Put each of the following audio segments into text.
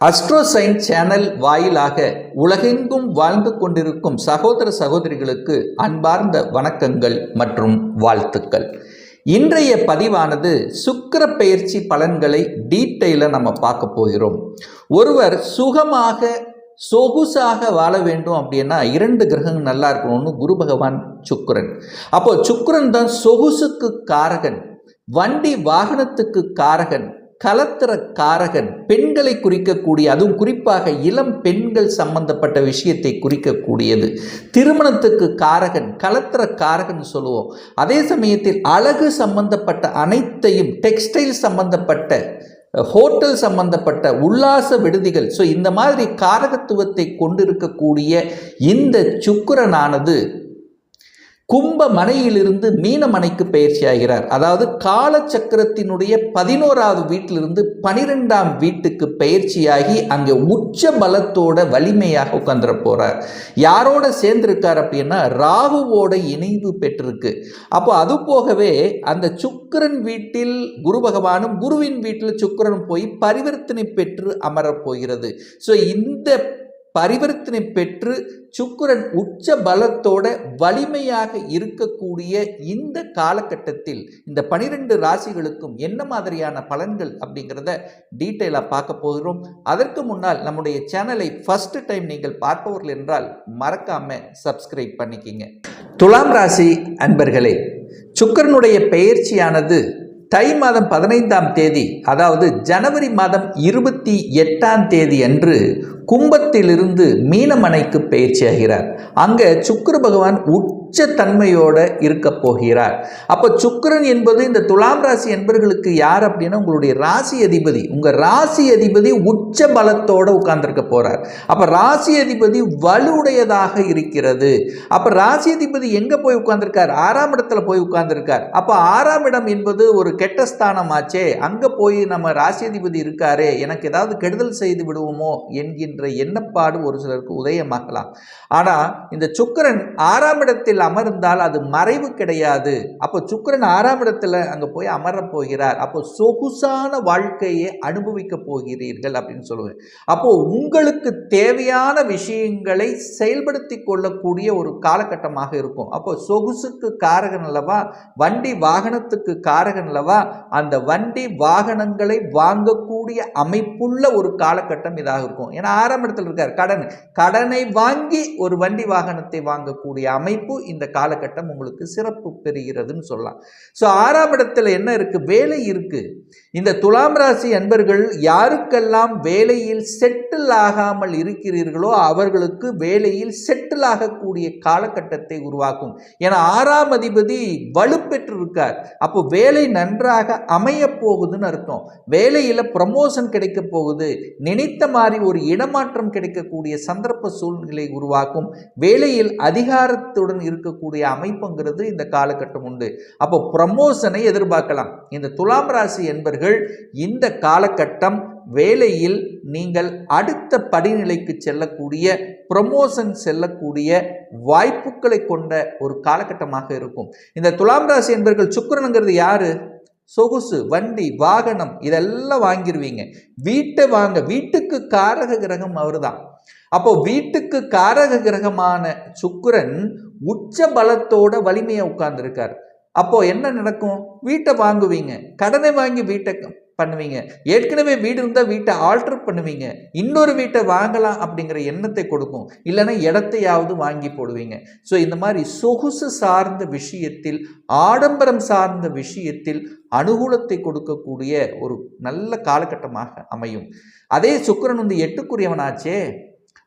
அஸ்ட்ரோசைன் channel வாயிலாக உலகெங்கும் வாழ்ந்து கொண்டிருக்கும் சகோதர சகோதரிகளுக்கு அன்பார்ந்த வணக்கங்கள் மற்றும் வாழ்த்துக்கள். இன்றைய பதிவானது சுக்கிர பெயர்ச்சி பலன்களை டீட்டெயிலாக நம்ம பார்க்க போகிறோம். ஒருவர் சுகமாக சொகுசாக வாழ வேண்டும் அப்படின்னா 2 கிரகங்கள் நல்லா இருக்கணும்னு குரு பகவான் சுக்கிரன். அப்போ சுக்கிரன் தான் சொகுசுக்கு காரகன், வண்டி வாகனத்துக்கு காரகன், கலத்திர காரகன், பெண்களை குறிக்கக்கூடிய, அதுவும் குறிப்பாக இளம் பெண்கள் சம்பந்தப்பட்ட விஷயத்தை குறிக்கக்கூடியது. திருமணத்துக்கு காரகன், கலத்திர காரகன் சொல்லுவோம். அதே சமயத்தில் அழகு சம்பந்தப்பட்ட அனைத்தையும், டெக்ஸ்டைல் சம்பந்தப்பட்ட, ஹோட்டல் சம்பந்தப்பட்ட, உல்லாச விடுதிகள், ஸோ இந்த மாதிரி காரகத்துவத்தை கொண்டிருக்கக்கூடிய இந்த சுக்கிரனானது கும்ப மனையிலிருந்து மீன மனைக்கு பயிற்சி ஆகிறார். அதாவது காலச்சக்கரத்தினுடைய 11வது வீட்டிலிருந்து 12ஆம் வீட்டுக்கு பயிற்சியாகி அங்கே உச்ச பலத்தோட வலிமையாக உட்காந்துட போறார். யாரோட சேர்ந்திருக்கார் அப்படின்னா ராகுவோட இணைவு பெற்றிருக்கு. அப்போ அது போகவே அந்த சுக்கிரன் வீட்டில் குரு பகவானும், குருவின் வீட்டில் சுக்கிரனும் போய் பரிவர்த்தனை பெற்று அமரப் போகிறது. ஸோ இந்த பரிவர்த்தனை பெற்று சுக்கிரன் உச்ச பலத்தோட வலிமையாக இருக்கக்கூடிய இந்த காலகட்டத்தில் இந்த 12 ராசிகளுக்கும் என்ன மாதிரியான பலன்கள் அப்படிங்கிறத டீட்டெயிலாக பார்க்க போகிறோம். அதற்கு முன்னால் நம்முடைய சேனலை ஃபர்ஸ்ட் டைம் நீங்கள் பார்ப்பவர்கள் என்றால் மறக்காம சப்ஸ்கிரைப் பண்ணிக்கிங்க. துலாம் ராசி அன்பர்களே, சுக்கிரனுடைய பெயர்ச்சியானது தை மாதம் 15ஆம் தேதி, அதாவது ஜனவரி மாதம் 28ஆம் தேதி அன்று கும்பத்திலிருந்து மீனமனைக்கு பயிற்சியாகிறார். அங்கே சுக்கிர பகவான் உச்சத்தன்மையோட இருக்க போகிறார். அப்போ சுக்கிரன் என்பது இந்த துலாம் ராசி என்பர்களுக்கு யார் அப்படின்னா உங்களுடைய ராசி அதிபதி. உங்கள் ராசி அதிபதி உச்ச பலத்தோடு உட்கார்ந்துருக்க போகிறார். அப்போ ராசி அதிபதி வலுவுடையதாக இருக்கிறது. அப்போ ராசி அதிபதி எங்கே போய் உட்கார்ந்துருக்கார்? 6ஆம் இடத்துல போய் உட்கார்ந்துருக்கார். அப்போ 6ஆம் இடம் என்பது ஒரு கெட்ட ஸ்தானமாச்சே, அங்கே போய் நம்ம ராசி அதிபதி இருக்காரே, எனக்கு ஏதாவது கெடுதல் செய்து விடுவோமோ என்கின்ற எண்ணப்பாடு ஒரு சிலருக்கு உதயமாகலாம். ஆனால் இந்த சுக்கிரன் 6ஆம் இடத்தில் அமர்ந்தால் அது மறைவு கிடையாது. அப்போ சுக்கிரன் 6ஆம் இடத்துல அங்கே போய் அமரப் போகிறார். அப்போ சொகுசான வாழ்க்கையை அனுபவிக்க போகிறீர்கள் அப்படின்னு சொல்லுவேன். அப்போ உங்களுக்கு தேவையான விஷயங்களை செயல்படுத்தி கொள்ளக்கூடிய ஒரு காலகட்டமாக இருக்கும். அப்போ சொகுசுக்கு காரகன் அல்லவா, வண்டி வாகனத்துக்கு காரகன் அல்லவா, அந்த வண்டி வாகனங்களை வாங்கக்கூடிய அமைப்புள்ள ஒரு காலகட்டம் இதாக இருக்கும். ஏன்னா 6ஆம் இடத்துல இருக்கார். கடனை வாங்கி ஒரு வண்டி வாகனத்தை வாங்கக்கூடிய அமைப்பு இந்த காலகட்டம் உங்களுக்கு சிறப்பு பெறுகிறதுன்னு சொல்லலாம். ஸோ 6ஆம் இடத்துல என்ன இருக்கு? வேலை இருக்கு. இந்த துலாம் ராசி அன்பர்கள் யாருக்கெல்லாம் வேலையில் செட்டில் ஆகாமல் இருக்கிறீர்களோ அவர்களுக்கு வேலையில் செட்டில் ஆகக்கூடிய காலகட்டத்தை உருவாக்கும். ஏன்னா 6ஆம் அதிபதி வலுப்பெற்று இருக்கார். அப்போ வேலை நன்றாக அமைய போகுதுன்னு அர்த்தம். வேலையில் ப்ரமோஷன் கிடைக்க போகுது, நினைத்த மாதிரி ஒரு இடமாற்றம் கிடைக்கக்கூடிய சந்தர்ப்ப சூழ்நிலை உருவாக்கும். வேலையில் அதிகாரத்துடன் இருக்கக்கூடிய அமைப்புங்கிறது இந்த காலகட்டம் உண்டு. அப்போ ப்ரமோஷனை எதிர்பார்க்கலாம். இந்த துலாம் ராசி என்பர்கள் இந்த காலகட்டம் வேலையில் நீங்கள் அடுத்த படிநிலைக்கு செல்லக்கூடிய, ப்ரமோஷன் செல்லக்கூடிய வாய்ப்புகளை கொண்ட ஒரு காலகட்டமாக இருக்கும். இந்த துலாம் ராசி என்பர்கள் சுக்கிரனுங்கிறது யாரு? சொகுசு, வண்டி வாகனம் இதெல்லாம் வாங்கிடுவீங்க. வீட்டை வாங்க, வீட்டுக்கு காரக கிரகம் அவர் தான். அப்போ வீட்டுக்கு காரக கிரகமான சுக்கிரன் உச்ச பலத்தோட வலிமையை உட்கார்ந்துருக்கார். அப்போ என்ன நடக்கும்? வீட்டை வாங்குவீங்க, கடனை வாங்கி வீட்டை பண்ணுவீங்க. ஏற்கனவே வீடு இருந்தால் வீட்டை ஆல்டர் பண்ணுவீங்க, இன்னொரு வீட்டை வாங்கலாம் அப்படிங்கிற எண்ணத்தை கொடுக்கும். இல்லைன்னா இடத்தையாவது வாங்கி போடுவீங்க. ஸோ இந்த மாதிரி சொகுசு சார்ந்த விஷயத்தில், ஆடம்பரம் சார்ந்த விஷயத்தில் அனுகூலத்தை கொடுக்கக்கூடிய ஒரு நல்ல காலகட்டமாக அமையும். அதே சுக்கிரன் வந்து 8க்குரியவனாச்சே.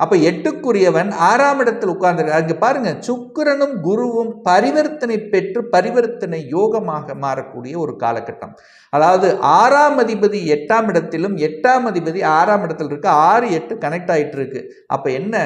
அப்போ 8க்குரியவன் 6ஆம் இடத்தில் உட்கார்ந்துருக்கார். அங்கே பாருங்க, சுக்கிரனும் குருவும் பரிவர்த்தனை பெற்று பரிவர்த்தனை யோகமாக மாறக்கூடிய ஒரு காலகட்டம். அதாவது 6ஆம் அதிபதி 8ஆம் இடத்திலும் 8ஆம் அதிபதி 6ஆம் இடத்தில் இருக்கு. 6, 8 கனெக்ட் ஆகிட்டு இருக்கு. அப்போ என்ன,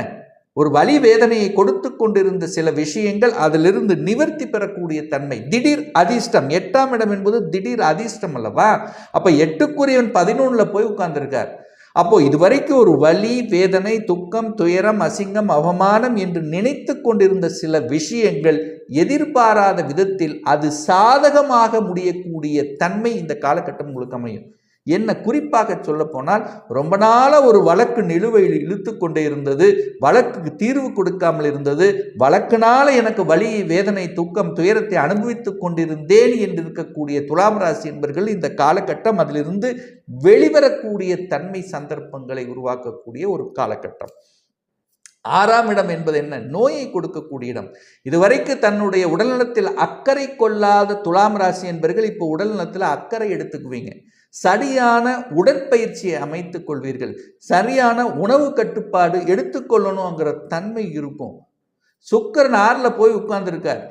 ஒரு வலி வேதனையை கொடுத்து கொண்டிருந்த சில விஷயங்கள் அதிலிருந்து நிவர்த்தி பெறக்கூடிய தன்மை, திடீர் அதிர்ஷ்டம். 8ஆம் இடம் என்பது திடீர் அதிர்ஷ்டம் அல்லவா. அப்போ 8க்குரியவன் 11ல் போய் உட்கார்ந்துருக்கார். அப்போ இதுவரைக்கும் ஒரு வலி வேதனை, துக்கம், துயரம், அசிங்கம், அவமானம் என்று நினைத்து கொண்டிருந்த சில விஷயங்கள் எதிர்பாராத விதத்தில் அது சாதகமாக முடியக்கூடிய தன்மை இந்த காலகட்டம் உங்களுக்கு அமையும். என்ன குறிப்பாக சொல்ல போனால், ரொம்ப நாளாக ஒரு வழக்கு நிலுவையில் இழுத்து கொண்டே இருந்தது, வழக்குக்கு தீர்வு கொடுக்காமல் இருந்தது, வழக்கினால எனக்கு வலி, வேதனை, துக்கம், துயரத்தை அனுபவித்துக் கொண்டிருந்தேன் என்று இருக்கக்கூடிய துலாம் ராசி என்பவர்கள் இந்த காலகட்டம் அதிலிருந்து வெளிவரக்கூடிய தன்மை சந்தர்ப்பங்களை உருவாக்கக்கூடிய ஒரு காலகட்டம். 6ஆம் இடம் என்பது என்ன? நோயை கொடுக்கக்கூடிய இடம். இதுவரைக்கு தன்னுடைய உடல்நலத்தில் அக்கறை கொள்ளாத துலாம் ராசி என்பவர்கள் இப்போ உடல்நலத்தில் அக்கறை எடுத்துக்குவீங்க. சரியான உடற்பயிற்சியை அமைத்துக் கொள்வீர்கள். சரியான உணவு கட்டுப்பாடு எடுத்துக்கொள்ளணுங்கிற தன்மை இருக்கும். சுக்கரன் 6ல் போய் உட்கார்ந்துருக்கார்.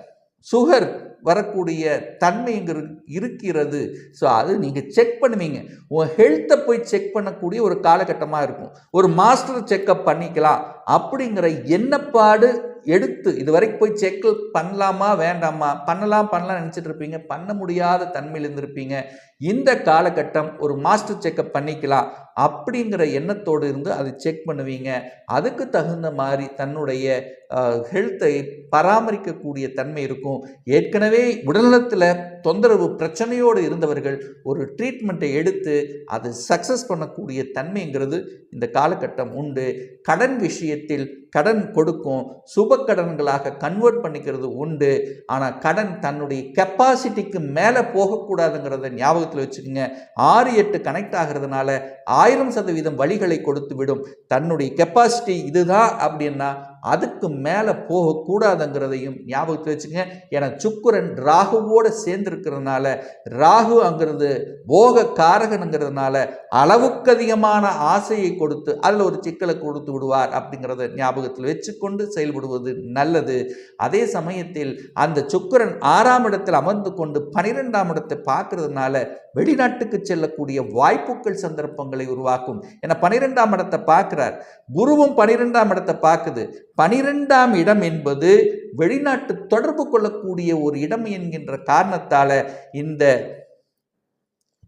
சுகர் வரக்கூடிய தன்மை இங்கே இருக்கிறது. ஸோ அது நீங்கள் செக் பண்ணுவீங்க. உங்கள் ஹெல்த்தை போய் செக் பண்ணக்கூடிய ஒரு காலகட்டமாக இருக்கும். ஒரு மாஸ்டர் செக்கப் பண்ணிக்கலாம் அப்படிங்கிற எண்ணப்பாடு எடுத்து இதுவரைக்கும் போய் செக் பண்ணலாமா வேண்டாமா, பண்ணலாம் நினச்சிட்டு இருப்பீங்க, பண்ண முடியாத தன்மையில் இருந்திருப்பீங்க. இந்த காலகட்டம் ஒரு மாஸ்டர் செக்கப் பண்ணிக்கலாம் அப்படிங்கிற எண்ணத்தோடு இருந்து அதை செக் பண்ணுவீங்க. அதுக்கு தகுந்த மாதிரி தன்னுடைய ஹெல்த்தை பராமரிக்கக்கூடிய தன்மை இருக்கும். ஏற்கனவே உடல்நலத்தில் தொந்தரவு பிரச்சனையோடு இருந்தவர்கள் ஒரு ட்ரீட்மெண்ட்டை எடுத்து அது சக்ஸஸ் பண்ணக்கூடிய தன்மைங்கிறது இந்த காலகட்டம் உண்டு. கடன் விஷயத்தில் கடன் கொடுக்கும், சுப கடன்களாக கன்வெர்ட் பண்ணிக்கிறது உண்டு. ஆனால் கடன் தன்னுடைய கெப்பாசிட்டிக்கு மேலே போகக்கூடாதுங்கிறத ஞாபகத்தில் வச்சுக்கோங்க. 6-8 கனெக்ட் ஆகிறதுனால 1000% வழிகளை கொடுத்து விடும். தன்னுடைய கெப்பாசிட்டி இதுதான் அப்படின்னா அதுக்கு மேலே போகக்கூடாதுங்கிறதையும் ஞாபகத்தில் வச்சுங்க. ஏன்னா சுக்கிரன் ராகுவோடு சேர்ந்துருக்கிறதுனால, ராகு அங்கிறது போக காரகனுங்கிறதுனால அளவுக்கு அதிகமான ஆசையை கொடுத்து அதில் ஒரு சிக்கலை கொடுத்து விடுவார் அப்படிங்கிறத ஞாபகத்தில் வச்சுக்கொண்டு செயல்படுவது நல்லது. அதே சமயத்தில் அந்த சுக்கிரன் 6ஆம் இடத்தில் அமர்ந்து கொண்டு 12ஆம் இடத்தை பார்க்கறதுனால வெளிநாட்டுக்கு செல்லக்கூடிய வாய்ப்புகள் சந்தர்ப்பங்களை உருவாக்கும். ஏன்னா 12ஆம் இடத்தை பார்க்கிறார், குருவும் 12ஆம் இடத்தை பார்க்குது. 12ஆம் இடம் என்பது வெளிநாட்டு தொடர்பு கொள்ளக்கூடிய ஒரு இடம் என்கின்ற காரணத்தால இந்த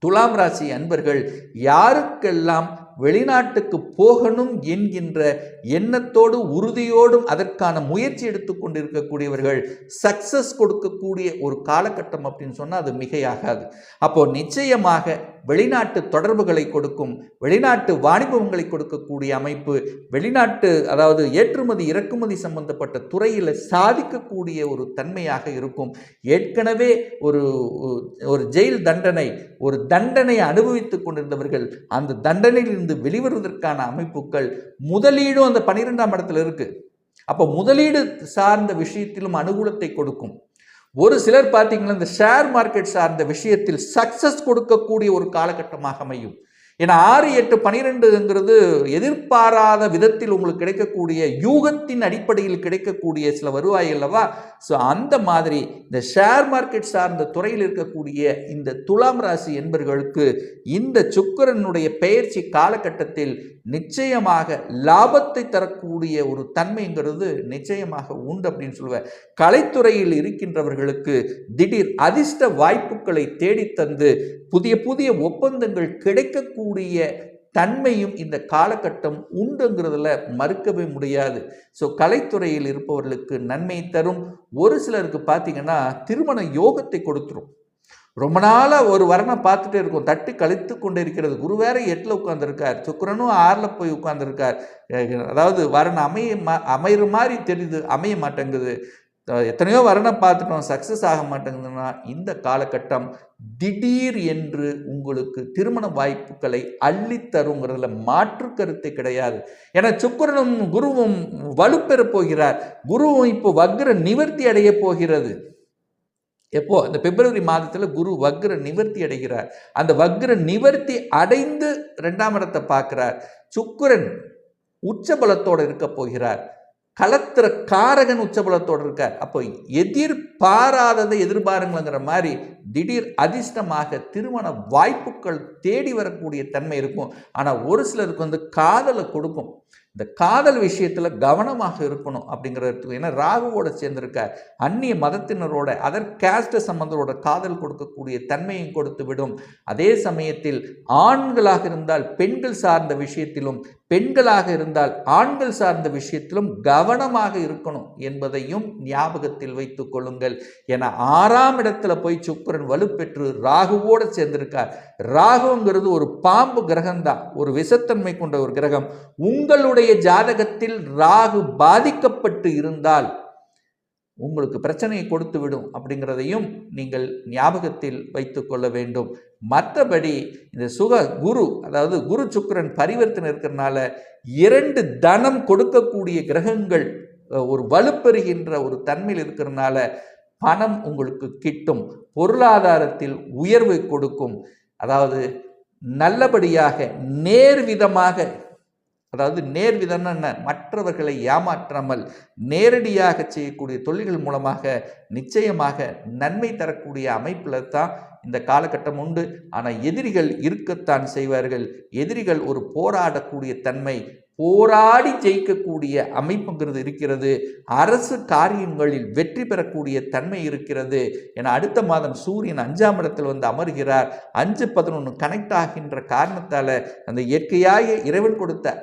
துலாம் ராசி அன்பர்கள் யாருக்கெல்லாம் வெளிநாட்டுக்கு போகணும் என்கின்ற எண்ணத்தோடு உறுதியோடும் அதற்கான முயற்சி எடுத்துக்கொண்டிருக்கக்கூடியவர்கள் சக்சஸ் கொடுக்கக்கூடிய ஒரு காலகட்டம் அப்படின்னு சொன்னால் அது மிகையாகாது. அப்போ நிச்சயமாக வெளிநாட்டு தொடர்புகளை கொடுக்கும், வெளிநாட்டு வாணிபங்களை கொடுக்கக்கூடிய அமைப்பு, வெளிநாட்டு அதாவது ஏற்றுமதி இறக்குமதி சம்பந்தப்பட்ட துறையில் சாதிக்கக்கூடிய ஒரு தன்மையாக இருக்கும். ஏற்கனவே ஒரு ஜெயில் தண்டனை, ஒரு தண்டனையை அனுபவித்துக் கொண்டிருந்தவர்கள் அந்த தண்டனையில் வெளிவருவதற்கான அமைப்புகள், முதலீடும் அந்த 12ஆம் இடத்துல இருக்கு. அப்போ முதலீடு சார்ந்த விஷயத்திலும் அனுகூலத்தை கொடுக்கும். ஒரு சிலர் பார்த்தீங்கன்னா இந்த ஷேர் மார்க்கெட் சார்ந்த விஷயத்தில் சக்சஸ் கொடுக்கக்கூடிய ஒரு காலகட்டமாக அமையும். ஏன்னா 6, 8, 12ங்கிறது எதிர்பாராத விதத்தில் உங்களுக்கு கிடைக்கக்கூடிய யூகத்தின் அடிப்படையில் கிடைக்கக்கூடிய சில வருவாய் அல்லவா. ஸோ அந்த மாதிரி இந்த ஷேர் மார்க்கெட் சார்ந்த துறையில் இருக்கக்கூடிய இந்த துலாம் ராசி என்பவர்களுக்கு இந்த சுக்கிரனுடைய பெயர்ச்சி காலகட்டத்தில் நிச்சயமாக லாபத்தை தரக்கூடிய ஒரு தன்மைங்கிறது நிச்சயமாக உண்டு அப்படின்னு சொல்லுவேன். கலைத்துறையில் இருக்கின்றவர்களுக்கு திடீர் அதிர்ஷ்ட வாய்ப்புகளை தேடித்தந்து புதிய புதிய ஒப்பந்தங்கள் கிடைக்கக்கூடிய தன்மையும் இந்த காலகட்டம் உண்டுங்கிறதுல மறுக்கவே முடியாது. ஸோ கலைத்துறையில் இருப்பவர்களுக்கு நன்மை தரும். ஒரு சிலருக்கு பார்த்தீங்கன்னா திருமண யோகத்தை கொடுத்துரும். ரொம்ப நாளாக ஒரு வரனை பார்த்துட்டே இருக்கும், தட்டி கழித்து கொண்டே இருக்கிறது. குரு வேற 8ல் உட்கார்ந்துருக்கார், சுக்கிரனும் 6ல் போய் உட்கார்ந்துருக்கார். அதாவது வரன் அமைகிற மாதிரி தெரியுது, அமைய மாட்டேங்குது. எத்தனையோ வரனை பார்த்துட்டோம், சக்ஸஸ் ஆக மாட்டேங்குதுன்னா இந்த காலகட்டம் திடீர் என்று உங்களுக்கு திருமண வாய்ப்புகளை அள்ளித்தருங்கிறதுல மாற்று கருத்து கிடையாது. ஏன்னா சுக்கிரனும் குருவும் வலுப்பெற போகிறார். குருவும் இப்போ வக்ர நிவர்த்தி அடைய போகிறது. எப்போ? அந்த பிப்ரவரி மாதத்தில் குரு வக்ர நிவர்த்தி அடைகிறார். அந்த வக்ர நிவர்த்தி அடைந்து 2ஆம் இடத்தை பார்க்கிறார். சுக்கிரன் உச்சபலத்தோடு இருக்க போகிறார். கலத்திர காரகன் உச்சபலத்தோடு இருக்கார். அப்போ எதிர்பாராததை எதிர்பாருங்கிற மாதிரி திடீர் அதிர்ஷ்டமாக திருமண வாய்ப்புகள் தேடி வரக்கூடிய தன்மை இருக்கும். ஆனால் ஒரு சிலருக்கு காதலை கொடுக்கும். இந்த காதல் விஷயத்தில் கவனமாக இருக்கணும் அப்படிங்கிறதுக்கு. ஏன்னா ராகுவோட சேர்ந்திருக்கார். அந்நிய மதத்தினரோட அதர் கேஸ்ட் சம்பந்தரோட காதல் கொடுக்கக்கூடிய தன்மையும் கொடுத்து விடும். அதே சமயத்தில் ஆண்களாக இருந்தால் பெண்கள் சார்ந்த விஷயத்திலும், பெண்களாக இருந்தால் ஆண்கள் சார்ந்த விஷயத்திலும் கவனமாக இருக்கணும் என்பதையும் ஞாபகத்தில் வைத்துக் கொள்ளுங்கள். ஏன்னா 6ஆம் இடத்துல போய் சுக்கிரன் சுக்கிரன் வலுப்பெற்று ராகுவோடு சேர்ந்திருக்கார். ராகுங்கிறது ஒரு பாம்பு கிரகம்தான், ஒரு விஷத்தன்மை கொண்ட ஒரு கிரகம். உங்களுடைய ஜாதகத்தில் ராகு பாதிக்கப்பட்டு இருந்தால் உங்களுக்கு பிரச்சனையை கொடுத்து விடும் அப்படிங்கிறதையும் நீங்கள் ஞாபகத்தில் வைத்து கொள்ள வேண்டும். மற்றபடி இந்த குரு, அதாவது குரு சுக்கிரன் பரிவர்த்தனை இருக்கிறதுனால 2 தனம் கொடுக்கக்கூடிய கிரகங்கள் ஒரு வலுப்பெறுகின்ற ஒரு தன்மையில் இருக்கிறதுனால பணம் உங்களுக்கு கிட்டும், பொருளாதாரத்தில் உயர்வை கொடுக்கும். அதாவது நல்லபடியாக நேர்விதமாக, அதாவது நேர்விதம்னா என்ன, மற்றவர்களை ஏமாற்றாமல் நேரடியாக செய்யக்கூடிய தொழில்கள் மூலமாக நிச்சயமாக நன்மை தரக்கூடிய அமைப்பில் தான் இந்த காலகட்டம் உண்டு. ஆனால் எதிரிகள் இருக்கத்தான் செய்வார்கள். எதிரிகள் ஒரு போராடக்கூடிய தன்மை, போராடி ஜெயிக்கக்கூடிய அமைப்புங்கிறது இருக்கிறது. அரசு காரியங்களில் வெற்றி பெறக்கூடிய தன்மை இருக்கிறது. என அடுத்த மாதம் சூரியன் 5ஆம் இடத்தில் வந்து அமர்கிறார். 5-11 கனெக்ட் ஆகின்ற காரணத்தால் அந்த இயற்கையாக இறைவன் கொடுத்த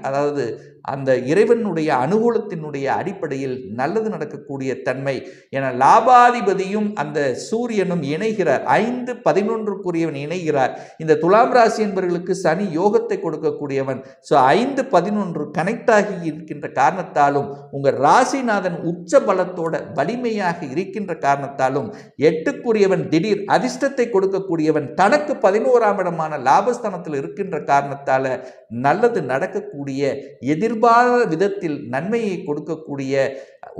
அதாவது அந்த இறைவனுடைய அனுகூலத்தினுடைய அடிப்படையில் நல்லது நடக்கக்கூடிய தன்மை. என லாபாதிபதியும் அந்த சூரியனும் இணைகிறார். 5-11 இணைகிறார். இந்த துலாம் ராசி என்பவர்களுக்கு சனி யோகத்தை கொடுக்கக்கூடியவன். ஸோ 5-11 கனெக்ட் ஆகி இருக்கின்ற காரணத்தாலும் உங்கள் ராசிநாதன் உச்ச பலத்தோட வலிமையாக இருக்கின்ற காரணத்தாலும் 8க்குரியவன் திடீர் அதிர்ஷ்டத்தை கொடுக்கக்கூடியவன் தனக்கு 11ஆம் இடமான லாபஸ்தானத்தில் இருக்கின்ற காரணத்தால நல்லது நடக்கக்கூடிய, எதிர்பாராத விதத்தில் நன்மையை கொடுக்கக்கூடிய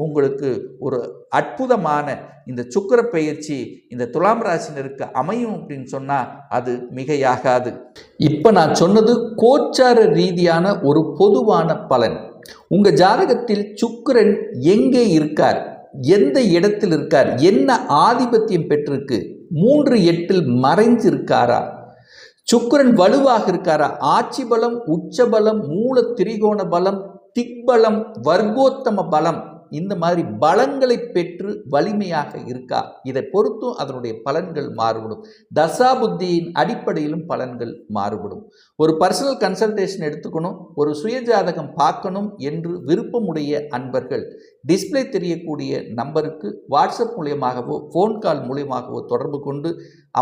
உங்களுக்கு ஒரு அற்புதமான இந்த சுக்கிர பெயர்ச்சி இந்த துலாம் ராசினருக்கு அமையும் அப்படின்னு சொன்னால் அது மிகையாகாது. இப்போ நான் சொன்னது கோச்சார ரீதியான ஒரு பொதுவான பலன். உங்கள் ஜாதகத்தில் சுக்கிரன் எங்கே இருக்கார், எந்த இடத்தில் இருக்கார், என்ன ஆதிபத்தியம் பெற்றிருக்கு, 3-8 மறைஞ்சு இருக்காரா, சுக்கிரன் வலுவாக இருக்காரா, ஆட்சி பலம், உச்ச பலம், மூல திரிகோண பலம், திக்பலம், வர்க்கோத்தம பலம், இந்த மாதிரி பலங்களை பெற்று வலிமையாக இருக்கா, இதை பொறுத்தும் அதனுடைய பலன்கள் மாறுபடும். தசாபுத்தியின் அடிப்படையிலும் பலன்கள் மாறுபடும். ஒரு பர்சனல் கன்சல்டேஷன் எடுத்துக்கணும், ஒரு சுயஜாதகம் பார்க்கணும் என்று விருப்பமுடைய அன்பர்கள் டிஸ்பிளே தெரியக்கூடிய நம்பருக்கு வாட்ஸ்அப் மூலியமாகவோ ஃபோன் கால் மூலியமாகவோ தொடர்பு கொண்டு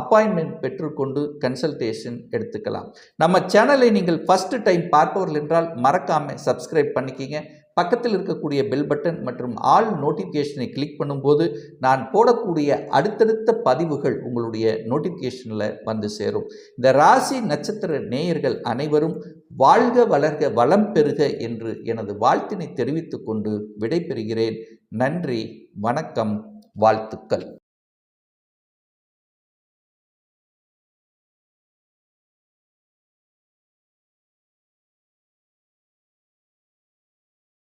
அப்பாயின்மெண்ட் பெற்றுக்கொண்டு கன்சல்டேஷன் எடுத்துக்கலாம். நம்ம சேனலை நீங்கள் ஃபஸ்ட்டு டைம் பார்ப்பவர்கள் என்றால் மறக்காமல் சப்ஸ்கிரைப் பண்ணிக்கிங்க. பக்கத்தில் இருக்கக்கூடிய பெல் பட்டன் மற்றும் ஆல் நோட்டிஃபிகேஷனை கிளிக் பண்ணும்போது நான் போடக்கூடிய அடுத்தடுத்த பதிவுகள் உங்களுடைய நோட்டிஃபிகேஷனில் வந்து சேரும். இந்த ராசி நட்சத்திர நேயர்கள் அனைவரும் வாழ்க வளர்க வளம் பெறுக என்று எனது வாழ்த்தினை தெரிவித்துக் கொண்டு விடைபெறுகிறேன். நன்றி, வணக்கம், வாழ்த்துக்கள்.